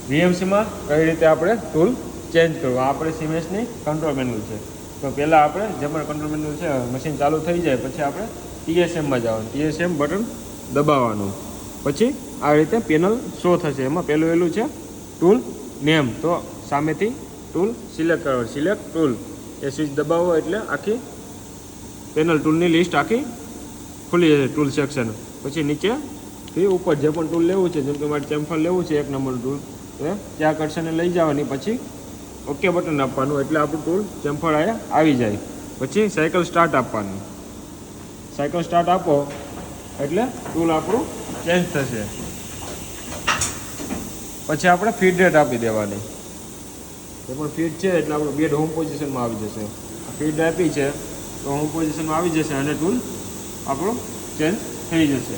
વીએમસીમાં કઈ રીતે આપણે ટૂલ ચેન્જ કરવું. આપણે સિમેન્સની કંટ્રોલ મેન્યુઅલ છે. તો પહેલાં આપણે જે પણ કંટ્રોલ મેન્યુઅલ છે મશીન ચાલુ થઈ જાય પછી આપણે TSMમાં જવાનું. TSM બટન દબાવવાનું. પછી આ રીતે પેનલ શો થશે. એમાં પહેલું છે ટૂલ નેમ. તો સામેથી ટૂલ સિલેક્ટ કરવાનું. સિલેક્ટ ટૂલ એ સ્વિચ દબાવો એટલે આખી પેનલ ટૂલની લિસ્ટ આખી ખુલી જશે ટૂલ સેક્શન. પછી નીચેથી ઉપર જે પણ ટૂલ લેવું છે, જેમ કે મારે ચેમ્ફર લેવું છે 1 નંબરનું ટૂલ, તો ત્યાં કર્સરને લઈ જવાની. પછી ઓકે બટન આપવાનું એટલે આપણું ટૂલ ચેમ્ફર અહીંયા આવી જાય. પછી સાયકલ સ્ટાર્ટ આપવાનું. સાયકલ સ્ટાર્ટ આપો એટલે ટૂલ આપણું ચેન્જ થશે. પછી આપણે ફીડ રેટ આપી દેવાની. જે પણ ફીડ છે એટલે આપણું બેડ હોમ પોઝિશનમાં આવી જશે. ફીડ આપી છે તો હોમ પોઝિશનમાં આવી જશે અને ટૂલ આપણું ચેન્જ થઈ જશે.